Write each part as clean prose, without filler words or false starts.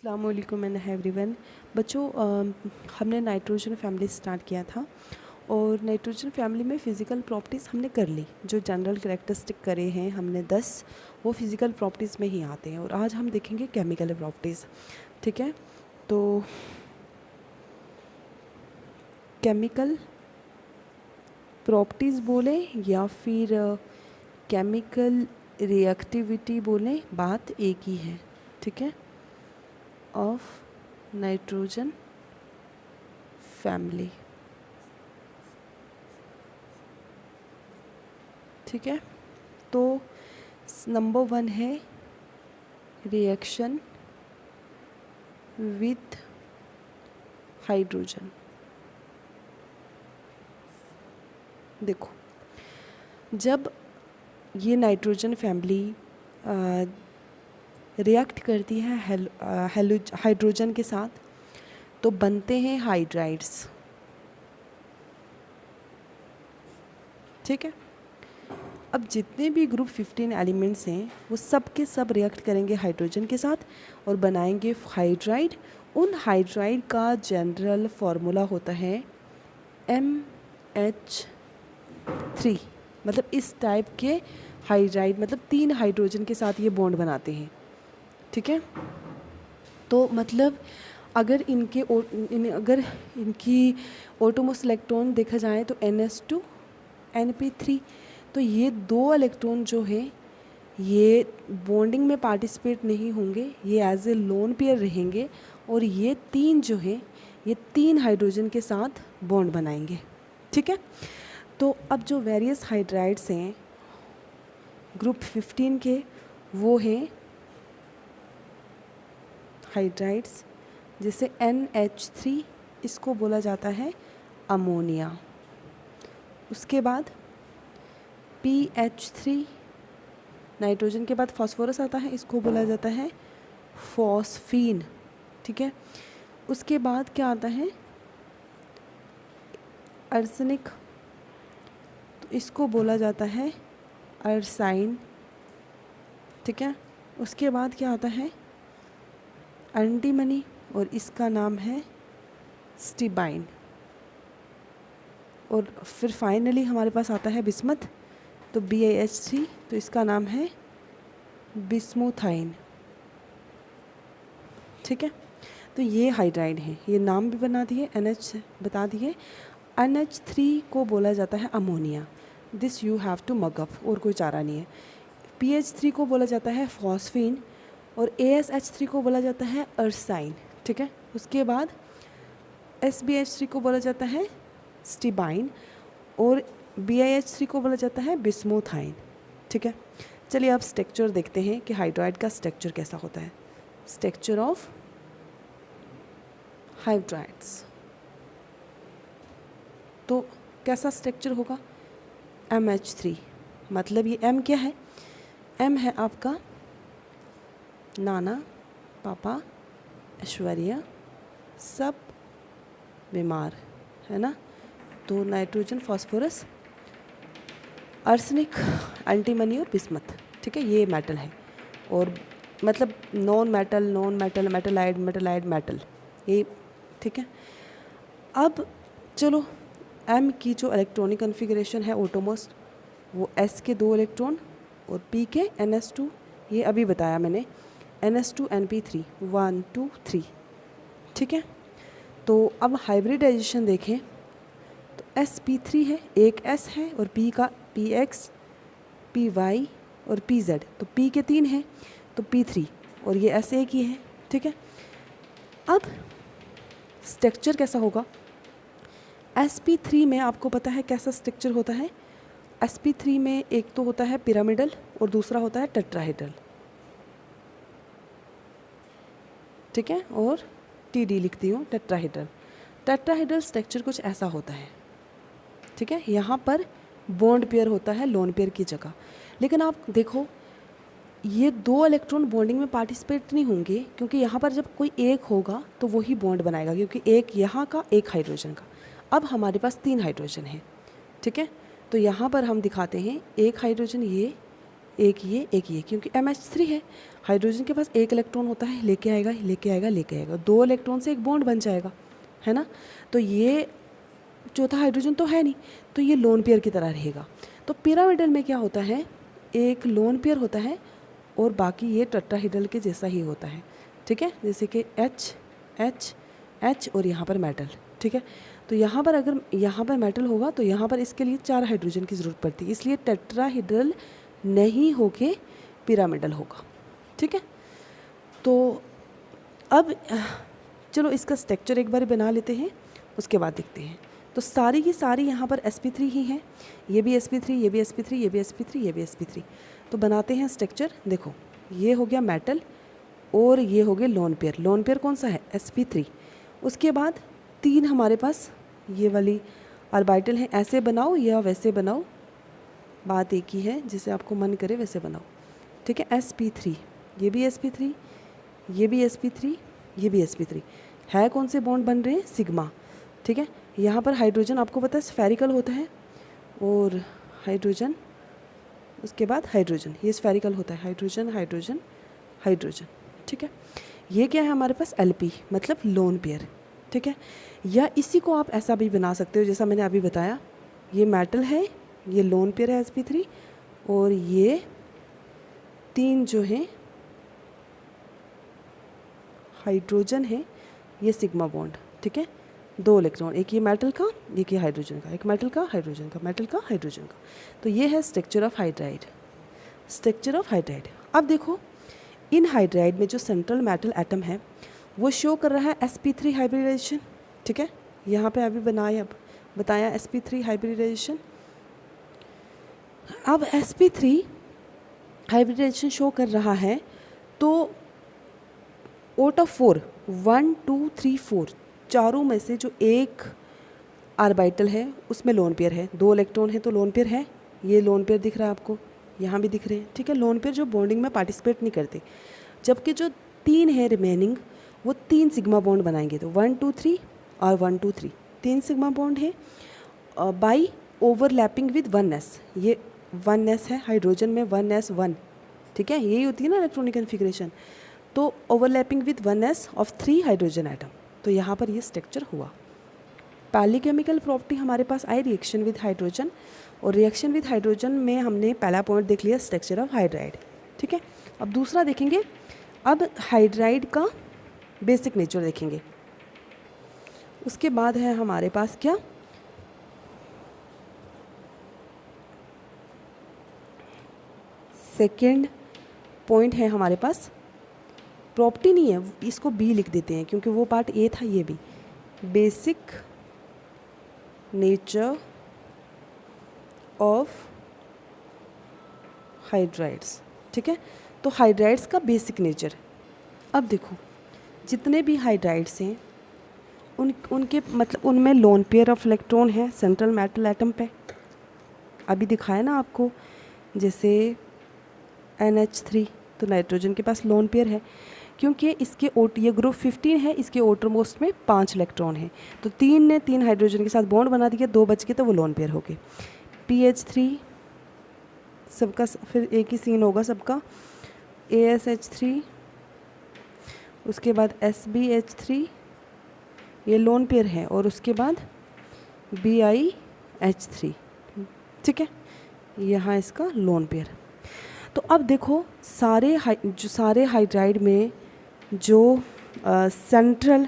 अस्सलाम वालेकुम and everyone. बच्चों, हमने नाइट्रोजन फैमिली स्टार्ट किया था और नाइट्रोजन फैमिली में फ़िज़िकल प्रॉपर्टीज़ हमने कर ली। जो जनरल कैरेक्टरिस्टिक करे हैं हमने 10, वो फ़िज़िकल प्रॉपर्टीज़ में ही आते हैं। और आज हम देखेंगे केमिकल प्रॉपर्टीज़। ठीक है, तो केमिकल प्रॉपर्टीज़ बोलें या फिर केमिकल रिएक्टिविटी बोलें, बात एक ही है। ठीक है, ऑफ नाइट्रोजन फैमिली। ठीक है, तो नंबर 1 है रिएक्शन विथ हाइड्रोजन। देखो, जब ये नाइट्रोजन फैमिली रिएक्ट करती है हाइड्रोजन के साथ, तो बनते हैं हाइड्राइड्स। ठीक है, अब जितने भी ग्रुप 15 एलिमेंट्स हैं वो सब के सब रिएक्ट करेंगे हाइड्रोजन के साथ और बनाएंगे हाइड्राइड। उन हाइड्राइड का जनरल फार्मूला होता है MH3। मतलब इस टाइप के हाइड्राइड, मतलब 3 हाइड्रोजन के साथ ये बॉन्ड बनाते हैं। ठीक है, तो मतलब अगर इनकी ऑटोमोस्ट इलेक्ट्रॉन देखा जाए तो NH2 NP3, तो ये 2 इलेक्ट्रॉन जो हैं ये बॉन्डिंग में पार्टिसिपेट नहीं होंगे, ये एज ए लोन पेयर रहेंगे और ये 3 जो हैं ये 3 हाइड्रोजन के साथ बॉन्ड बनाएंगे। ठीक है, तो अब जो वेरियस हाइड्राइड्स हैं ग्रुप 15 के, वो हैं हाइड्राइड्स जैसे NH3, इसको बोला जाता है अमोनिया। उसके बाद PH3, नाइट्रोजन के बाद फास्फोरस आता है, इसको बोला जाता है फॉस्फीन। ठीक है, उसके बाद क्या आता है आर्सेनिक, तो इसको बोला जाता है अर्साइन। ठीक है, उसके बाद क्या आता है एंटीमनी और इसका नाम है स्टिबाइन। और फिर फाइनली हमारे पास आता है बिस्मथ, तो BiH3, तो इसका नाम है बिस्मुथाइन। ठीक है, तो ये हाइड्राइड है, ये नाम भी बना दिए, NH बता दिए। NH3 को बोला जाता है ammonia, this you have to mug up, और कोई चारा नहीं है। PH3 को बोला जाता है फॉस्फीन और ASH3 को बोला जाता है अर्साइन। ठीक है, उसके बाद SBH3 को बोला जाता है स्टिबाइन और BiH3 को बोला जाता है बिस्मुथाइन। ठीक है, चलिए अब स्ट्रक्चर देखते हैं कि हाइड्राइड का स्ट्रक्चर कैसा होता है। स्ट्रक्चर ऑफ हाइड्राइड्स, तो कैसा स्ट्रक्चर होगा MH3। मतलब ये M क्या है, M है आपका नाना, पापा, ऐश्वर्या, सब बीमार है ना। तो नाइट्रोजन, फास्फोरस, आर्सेनिक, एंटीमनी और बिस्मथ। ठीक है, ये मेटल है। और मतलब नॉन मेटल, मेटलाइड, मेटल, ये। ठीक है, अब चलो M की जो इलेक्ट्रॉनिक कन्फिगरेशन है ऑटोमोस्ट, वो S के 2 इलेक्ट्रॉन और P के NS2, ये अभी बताया मैंने, NS2 NP3 1 2 3। ठीक है, तो अब हाइब्रिडाइजेशन देखें तो sp3 है, एक S है और P का PX, PY और PZ, तो P के 3 हैं तो P3 और ये S एक ही है। ठीक है, अब स्ट्रक्चर कैसा होगा sp3 में, आपको पता है कैसा स्ट्रक्चर होता है। sp3 में एक तो होता है पिरामिडल और दूसरा होता है टेट्राहेड्रल। ठीक है, और TD लिखती हूँ, टेट्राहेड्रल। टेट्राहेड्रल स्ट्रक्चर कुछ ऐसा होता है। ठीक है, यहाँ पर बॉन्ड पेयर होता है लोन पेयर की जगह। लेकिन आप देखो, ये 2 इलेक्ट्रॉन बॉन्डिंग में पार्टिसिपेट नहीं होंगे, क्योंकि यहाँ पर जब कोई एक होगा तो वही बॉन्ड बनाएगा, क्योंकि एक यहाँ का, एक हाइड्रोजन का। अब हमारे पास 3 हाइड्रोजन हैं। ठीक है, तो यहाँ पर हम दिखाते हैं एक हाइड्रोजन ये, एक ये, क्योंकि MH3 है, हाइड्रोजन के पास एक इलेक्ट्रॉन होता है, लेके आएगा लेके आएगा लेके आएगा, 2 इलेक्ट्रॉन से एक बॉन्ड बन जाएगा, है ना। तो ये चौथा हाइड्रोजन तो है नहीं, तो ये लोन पेयर की तरह रहेगा। तो पिरामिडल में क्या होता है, एक लोन पेयर होता है और बाकी ये टेट्राहेड्रल के जैसा ही होता है, ठीक है। जैसे कि H H H और यहाँ पर मेटल, ठीक है। तो यहाँ पर अगर यहाँ पर मेटल होगा तो यहाँ पर इसके लिए 4 हाइड्रोजन की ज़रूरत पड़ती है, इसलिए टेट्राहेड्रल नहीं होके पिरामिडल होगा, ठीक है। तो अब चलो इसका स्ट्रक्चर एक बार बना लेते हैं, उसके बाद देखते हैं। तो सारी की सारी यहाँ पर sp3 ही हैं, ये भी sp3, ये भी sp3, ये भी sp3, ये भी sp3। तो बनाते हैं स्ट्रक्चर। देखो ये हो गया मेटल और ये हो गए लोन पेयर। लोन पेयर कौन सा है, sp3। उसके बाद 3 हमारे पास ये वाली ऑर्बिटल है, ऐसे बनाओ या वैसे बनाओ, बात एक ही है, जिसे आपको मन करे वैसे बनाओ, ठीक है। sp3, ये भी sp3, ये भी sp3, ये भी sp3 है। कौन से बॉन्ड बन रहे हैं, सिग्मा, ठीक है। यहाँ पर हाइड्रोजन आपको पता है स्फेरिकल होता है, और हाइड्रोजन उसके बाद हाइड्रोजन, ये स्फेरिकल होता है, हाइड्रोजन हाइड्रोजन हाइड्रोजन, ठीक है। ये क्या है हमारे पास, Lp मतलब लोन पेयर, ठीक है। या इसी को आप ऐसा भी बना सकते हो जैसा मैंने अभी बताया, ये मेटल है, ये लोन पेयर है sp3, और ये 3 जो हैं हाइड्रोजन है, ये सिग्मा बॉन्ड, ठीक है। 2 इलेक्ट्रॉन, एक ये मेटल का, एक ये हाइड्रोजन का, एक मेटल का हाइड्रोजन का, मेटल का हाइड्रोजन का। तो ये है structure of hydride, structure of hydride. अब देखो इन हाइड्राइड में जो सेंट्रल मेटल एटम है वो शो कर रहा है sp3 हाइब्रिडाइजेशन, ठीक है। यहाँ पे अभी बताया sp3 हाइब्रिडाइजेशन। अब sp3 हाइब्रिडाइजेशन शो कर रहा है, तो आउट ऑफ 4 1 2 3 4 चारों में से जो एक ऑर्बिटल है उसमें लोन पेयर है, 2 इलेक्ट्रॉन है तो लोन पेयर है, ये लोन पेयर दिख रहा है आपको, यहाँ भी दिख रहे हैं, ठीक है। लोन पेयर जो बॉन्डिंग में पार्टिसिपेट नहीं करते, जबकि जो 3 है रिमेनिंग वो 3 सिग्मा बॉन्ड बनाएंगे। तो 1 2 3 और 1 2 3 3 सिग्मा बॉन्ड है बाई ओवरलैपिंग विद 1s, ये 1s है, हाइड्रोजन में 1s1, ठीक है, यही होती है ना इलेक्ट्रॉनिक कन्फिग्रेशन। तो overlapping with 1s of 3 hydrogen atom, तो यहाँ पर ये स्ट्रक्चर हुआ। पहली केमिकल प्रॉपर्टी हमारे पास आई रिएक्शन विद हाइड्रोजन, और रिएक्शन विद हाइड्रोजन में हमने पहला पॉइंट देख लिया स्ट्रक्चर ऑफ हाइड्राइड, ठीक है। अब दूसरा देखेंगे, अब हाइड्राइड का बेसिक नेचर देखेंगे। उसके बाद है हमारे पास क्या, सेकेंड पॉइंट है हमारे पास, प्रॉपर्टी नहीं है, इसको बी लिख देते हैं क्योंकि वो पार्ट ए था, ये भी बेसिक नेचर ऑफ हाइड्राइड्स, ठीक है। तो हाइड्राइड्स का बेसिक नेचर, अब देखो जितने भी हाइड्राइड्स हैं उनके मतलब उनमें लोन पेयर ऑफ इलेक्ट्रॉन है सेंट्रल मेटल एटम पे, अभी दिखाया ना आपको, जैसे NH3, तो नाइट्रोजन के पास लोन पेयर है क्योंकि इसके ये ग्रुप 15 है, इसके outermost में 5 इलेक्ट्रॉन है, तो 3 ने 3 हाइड्रोजन के साथ बॉन्ड बना दिया, 2 बच गए तो वो लोन पेयर हो गए। PH3 सबका फिर एक ही सीन होगा सबका, ASH3, उसके बाद SBH3 ये लोन पेयर है, और उसके बाद BiH3, ठीक है, यहाँ इसका लोन पेयर। तो अब देखो सारे हाइड्राइड में जो सेंट्रल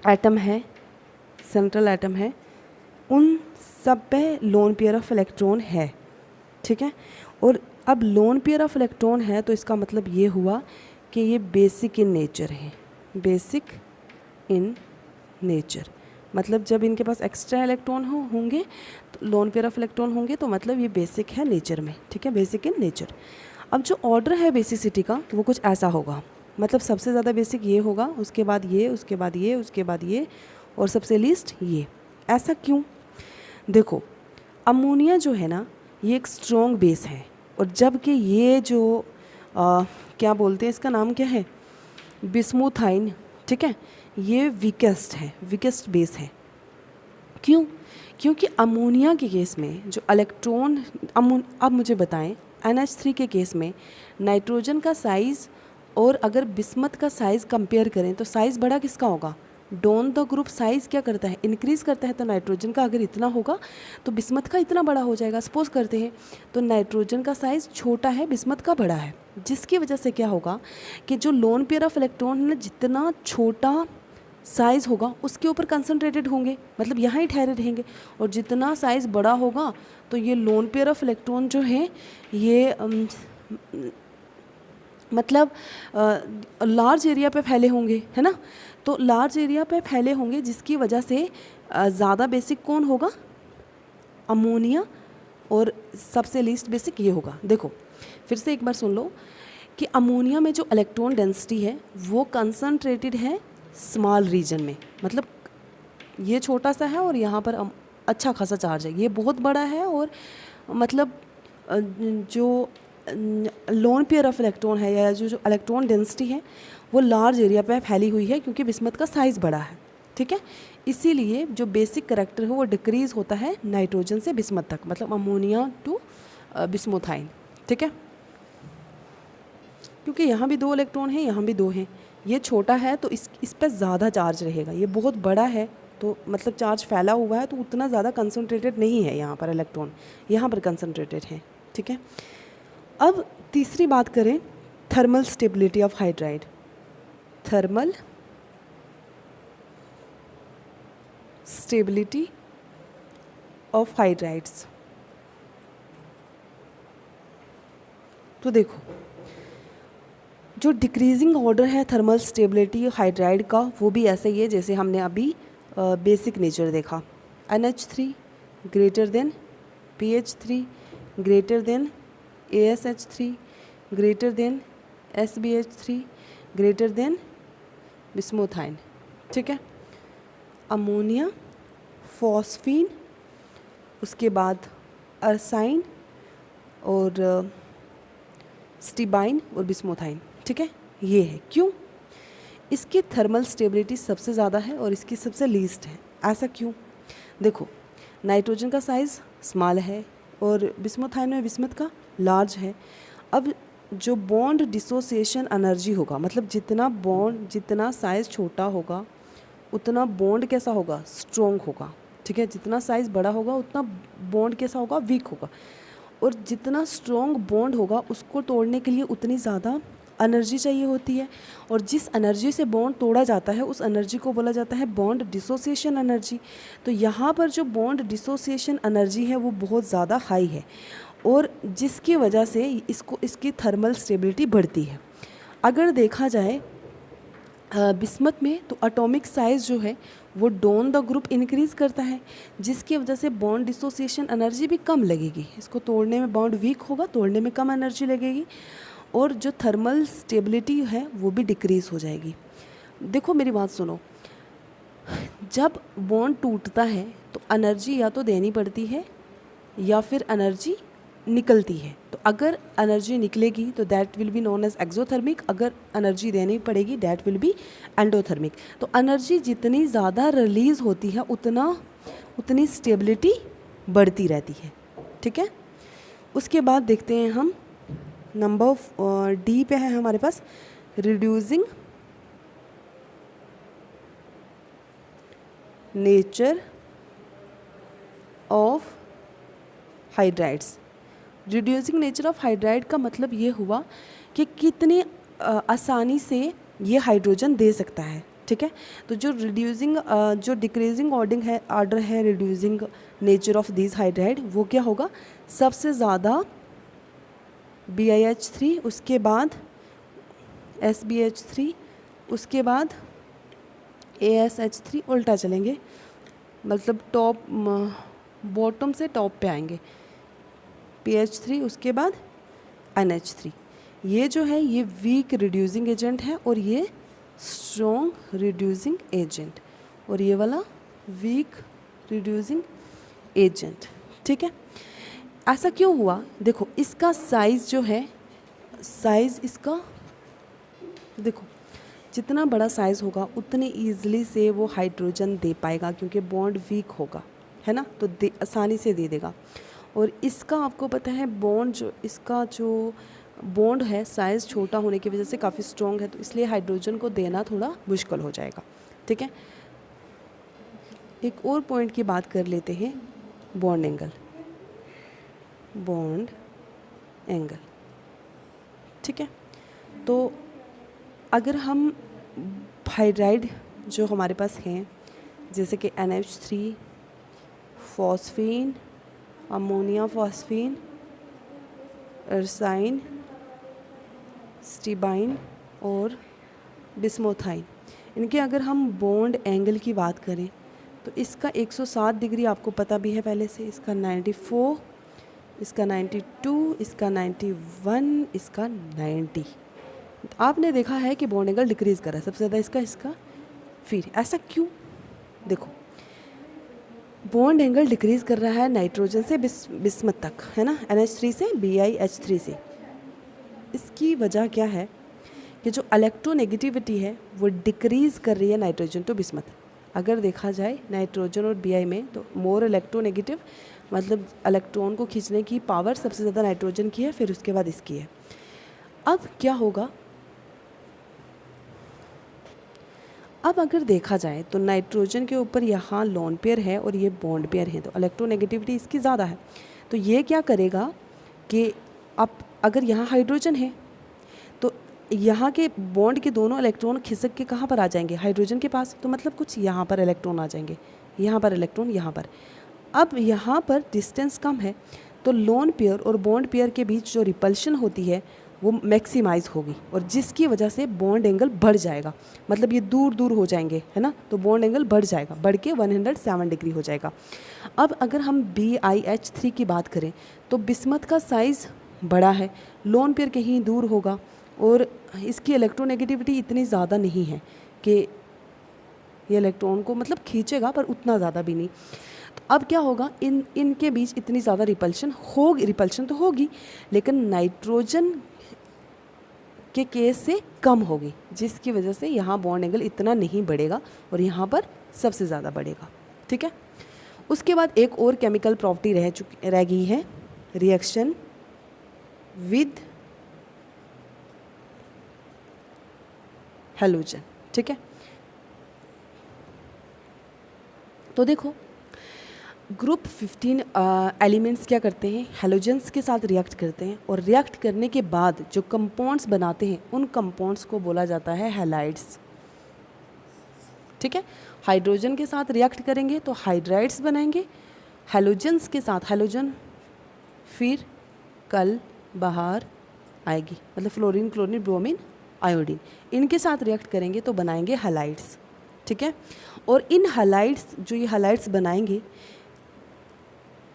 एटम है उन सब पे लोन पेयर ऑफ इलेक्ट्रॉन है, ठीक है। और अब लोन पेयर ऑफ इलेक्ट्रॉन है तो इसका मतलब ये हुआ कि ये बेसिक इन नेचर है, बेसिक इन नेचर मतलब जब इनके पास एक्स्ट्रा इलेक्ट्रॉन होंगे तो लोन पेयर ऑफ इलेक्ट्रॉन होंगे, तो मतलब ये बेसिक है नेचर में, ठीक है, बेसिक इन नेचर। अब जो ऑर्डर है बेसिसिटी का वो कुछ ऐसा होगा, मतलब सबसे ज़्यादा बेसिक ये होगा, उसके बाद ये, उसके बाद ये, उसके बाद ये, और सबसे लीस्ट ये। ऐसा क्यों? देखो अमोनिया जो है ना ये एक स्ट्रॉन्ग बेस है, और जबकि ये जो क्या बोलते हैं इसका नाम क्या है, बिस्मुथाइन, ठीक है, ये वीकेस्ट है, वीकेस्ट बेस है। क्यों? क्योंकि अमोनिया के केस में जो इलेक्ट्रॉन अब मुझे बताएं NH3 के केस में नाइट्रोजन का साइज़ और अगर बिस्मथ का साइज़ कंपेयर करें तो साइज़ बड़ा किसका होगा? डोन द ग्रुप साइज़ क्या करता है? इंक्रीज़ करता है। तो नाइट्रोजन का अगर इतना होगा तो बिस्मथ का इतना बड़ा हो जाएगा। सपोज करते हैं तो नाइट्रोजन का साइज़ छोटा है, बिस्मथ का बड़ा है, जिसकी वजह से क्या होगा कि जो लोन पेयर ऑफ इलेक्ट्रॉन है ना, जितना छोटा साइज़ होगा उसके ऊपर कंसंट्रेटेड होंगे, मतलब यहाँ ही ठहरे रहेंगे। और जितना साइज़ बड़ा होगा तो ये लोन पेयर ऑफ इलेक्ट्रॉन जो है ये मतलब लार्ज एरिया पे फैले होंगे, है ना। तो लार्ज एरिया पे फैले होंगे जिसकी वजह से ज़्यादा बेसिक कौन होगा? अमोनिया। और सबसे लीस्ट बेसिक ये होगा। देखो फिर से एक बार सुन लो कि अमोनिया में जो इलेक्ट्रॉन डेंसिटी है वो कंसंट्रेटेड है स्मॉल रीजन में, मतलब ये छोटा सा है और यहाँ पर अच्छा खासा चार्ज है। ये बहुत बड़ा है और मतलब जो लोन पेयर ऑफ इलेक्ट्रॉन है या जो इलेक्ट्रॉन डेंसिटी है वो लार्ज एरिया पे फैली हुई है क्योंकि बिस्मथ का साइज़ बड़ा है, ठीक है। इसीलिए जो बेसिक करैक्टर है वो डिक्रीज़ होता है नाइट्रोजन से बिस्मथ तक, मतलब अमोनिया टू बिस्मोथाइन, ठीक है। क्योंकि यहाँ भी 2 इलेक्ट्रॉन हैं, यहाँ भी 2 हैं। ये छोटा है तो इस पर ज़्यादा चार्ज रहेगा, ये बहुत बड़ा है तो मतलब चार्ज फैला हुआ है तो उतना ज़्यादा कंसंट्रेटेड नहीं है यहाँ पर इलेक्ट्रॉन, यहाँ पर कंसंट्रेटेड है, ठीक है। अब तीसरी बात करें thermal stability of hydride. Thermal stability of hydrides. तो देखो जो डिक्रीजिंग ऑर्डर है थर्मल स्टेबिलिटी हाइड्राइड का वो भी ऐसा ही है जैसे हमने अभी बेसिक नेचर देखा। NH3 greater than PH3 greater than ASH3 greater than SBH3 greater than bismuthine, ठीक है। अमोनिया, फॉस्फीन, उसके बाद अर्साइन और स्टीबाइन और बिस्मोथाइन, ठीक है। ये है क्यों? इसकी थर्मल स्टेबिलिटी सबसे ज़्यादा है और इसकी सबसे लीस्ट है। ऐसा क्यों? देखो नाइट्रोजन का साइज़ स्मॉल है और बिस्मोथाइन में बिस्मथ का लार्ज है। अब जो बॉन्ड डिसोसिएशन एनर्जी होगा, मतलब जितना साइज़ छोटा होगा उतना बॉन्ड कैसा होगा? स्ट्रॉन्ग होगा, ठीक है। जितना साइज़ बड़ा होगा उतना बॉन्ड कैसा होगा? वीक होगा। और जितना स्ट्रॉन्ग बॉन्ड होगा उसको तोड़ने के लिए उतनी ज़्यादा एनर्जी चाहिए होती है। और जिस एनर्जी से बॉन्ड तोड़ा जाता है उस एनर्जी को बोला जाता है बॉन्ड डिसोसिएशन एनर्जी। तो यहाँ पर जो बॉन्ड डिसोसिएशन एनर्जी है वो बहुत ज़्यादा हाई है और जिसकी वजह से इसकी थर्मल स्टेबिलिटी बढ़ती है। अगर देखा जाए बिस्मथ में तो एटॉमिक साइज़ जो है वो डोन द ग्रुप इंक्रीज़ करता है जिसकी वजह से बॉन्ड डिसोसिएशन एनर्जी भी कम लगेगी। इसको तोड़ने में बॉन्ड वीक होगा, तोड़ने में कम एनर्जी लगेगी और जो थर्मल स्टेबिलिटी है वो भी डिक्रीज़ हो जाएगी। देखो मेरी बात सुनो, जब बॉन्ड टूटता है तो एनर्जी या तो देनी पड़ती है या फिर एनर्जी निकलती है। तो अगर एनर्जी निकलेगी तो that will be known as exothermic, अगर एनर्जी देनी पड़ेगी दैट विल बी एंडोथर्मिक। तो एनर्जी जितनी ज़्यादा रिलीज़ होती है उतनी स्टेबिलिटी बढ़ती रहती है, ठीक है। उसके बाद देखते हैं हम नंबर डी पे है हमारे पास reducing nature of hydrides. Reducing nature of hydride का मतलब ये हुआ कि कितनी आसानी से ये हाइड्रोजन दे सकता है, ठीक है। तो जो डिक्रीजिंग ऑर्डर है reducing nature of this hydride वो क्या होगा? सबसे ज़्यादा BiH3, उसके बाद SbH3, उसके बाद ASH3, उल्टा चलेंगे मतलब टॉप बॉटम से टॉप पे आएंगे। PH3 उसके बाद NH3। ये जो है ये वीक रिड्यूसिंग एजेंट है और ये स्ट्रॉन्ग रिड्यूसिंग एजेंट और ये वाला वीक रिड्यूसिंग एजेंट, ठीक है। ऐसा क्यों हुआ? देखो इसका साइज़ जो है, साइज़ इसका देखो जितना बड़ा साइज़ होगा उतनी ईजिली से वो हाइड्रोजन दे पाएगा क्योंकि बॉन्ड वीक होगा, है ना, तो आसानी से दे देगा। और इसका आपको पता है बॉन्ड इसका जो बॉन्ड है साइज़ छोटा होने की वजह से काफ़ी स्ट्रॉन्ग है, तो इसलिए हाइड्रोजन को देना थोड़ा मुश्किल हो जाएगा। ठीक है, एक और पॉइंट की बात कर लेते हैं, बॉन्ड एंगल। बॉन्ड एंगल, ठीक है, तो अगर हम हाइड्राइड जो हमारे पास हैं जैसे कि NH3, फॉस्फीन, अमोनिया फॉस्फीन, एर्साइन, स्टीबाइन और बिस्मोथाइन, इनके अगर हम बॉन्ड एंगल की बात करें तो इसका 107 डिग्री आपको पता भी है पहले से, इसका 94, इसका 92, इसका 91, इसका 90। आपने देखा है कि बॉन्ड एंगल डिक्रीज़ कर रहा है सबसे ज़्यादा इसका। फिर ऐसा क्यों? देखो, बॉन्ड एंगल डिक्रीज़ कर रहा है नाइट्रोजन से बिस्मथ तक, है ना, NH3 से BiH3 से। इसकी वजह क्या है कि जो इलेक्ट्रोनेगेटिविटी है वो डिक्रीज़ कर रही है नाइट्रोजन टू बिस्मथ। अगर देखा जाए नाइट्रोजन और Bi में तो मोर इलेक्ट्रोनेगेटिव, मतलब इलेक्ट्रॉन को खींचने की पावर सबसे ज़्यादा नाइट्रोजन की है, फिर उसके बाद इसकी है। अब क्या होगा, अब अगर देखा जाए तो नाइट्रोजन के ऊपर यहाँ लोन पेयर है और ये बॉन्ड पेयर है, तो इलेक्ट्रोनेगेटिविटी इसकी ज़्यादा है। तो ये क्या करेगा कि अब अगर यहाँ हाइड्रोजन है तो यहाँ के बॉन्ड के दोनों इलेक्ट्रॉन खिसक के कहाँ पर आ जाएंगे, हाइड्रोजन के पास। तो मतलब कुछ यहाँ पर इलेक्ट्रॉन आ जाएंगे, यहाँ पर इलेक्ट्रॉन, यहाँ पर। अब यहाँ पर डिस्टेंस कम है तो लोन पेयर और बॉन्ड पेयर के बीच जो रिपल्शन होती है वो मैक्सिमाइज होगी, और जिसकी वजह से बॉन्ड एंगल बढ़ जाएगा, मतलब ये दूर दूर हो जाएंगे, है ना, तो बॉन्ड एंगल बढ़ जाएगा, बढ़ के 107 डिग्री हो जाएगा। अब अगर हम BiH3 की बात करें तो बिस्मथ का साइज़ बड़ा है, लोन पेयर कहीं दूर होगा, और इसकी इलेक्ट्रोनेगेटिविटी इतनी ज़्यादा नहीं है कि ये इलेक्ट्रॉन को मतलब खींचेगा, पर उतना ज़्यादा भी नहीं। तो अब क्या होगा, इनके बीच इतनी ज़्यादा रिपल्शन तो होगी, लेकिन नाइट्रोजन के केस से कम होगी, जिसकी वजह से यहाँ बॉन्ड एंगल इतना नहीं बढ़ेगा और यहाँ पर सबसे ज़्यादा बढ़ेगा। ठीक है, उसके बाद एक और केमिकल प्रॉपर्टी रह गई है, रिएक्शन विद हैलोजन। ठीक है, तो देखो ग्रुप 15 एलिमेंट्स क्या करते हैं, हैलोजेंस के साथ रिएक्ट करते हैं, और रिएक्ट करने के बाद जो कंपाउंड्स बनाते हैं उन कंपाउंड्स को बोला जाता है हैलाइड्स। ठीक है, हाइड्रोजन के साथ रिएक्ट करेंगे तो हाइड्राइड्स बनाएंगे, हैलोजेंस के साथ हैलोजन फिर कल बाहर आएगी, मतलब फ्लोरीन, क्लोरीन, ब्रोमीन, आयोडीन, इनके साथ रिएक्ट करेंगे तो बनाएंगे हैलाइड्स। ठीक है, और इन हैलाइड्स, जो ये हैलाइड्स बनाएंगे,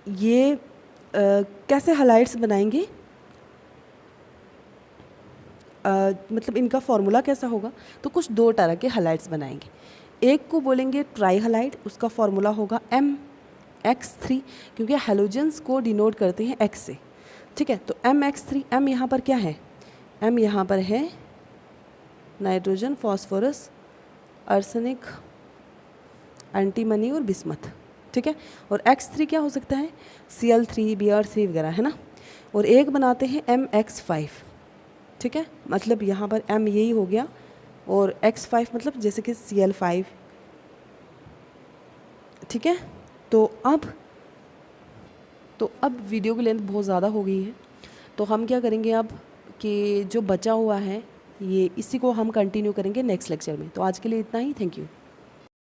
ये कैसे हैलाइड्स बनाएंगे, मतलब इनका फॉर्मूला कैसा होगा, तो कुछ दो तरह के हैलाइड्स बनाएंगे। एक को बोलेंगे ट्राई हैलाइड, उसका फॉर्मूला होगा MX3, क्योंकि हैलोजेंस को डिनोट करते हैं X से। ठीक है, तो MX3, M यहाँ पर क्या है, M यहाँ पर है नाइट्रोजन, फॉस्फोरस, आर्सेनिक, एंटीमनी और बिस्मथ। ठीक है, और X3 क्या हो सकता है, Cl3, Br3 वगैरह, है ना। और एक बनाते हैं MX5। ठीक है, मतलब यहाँ पर M यही हो गया और X5 मतलब जैसे कि Cl5। ठीक है, तो अब वीडियो की लेंथ बहुत ज़्यादा हो गई है, तो हम क्या करेंगे अब कि जो बचा हुआ है ये इसी को हम कंटिन्यू करेंगे नेक्स्ट लेक्चर में। तो आज के लिए इतना ही, थैंक यू।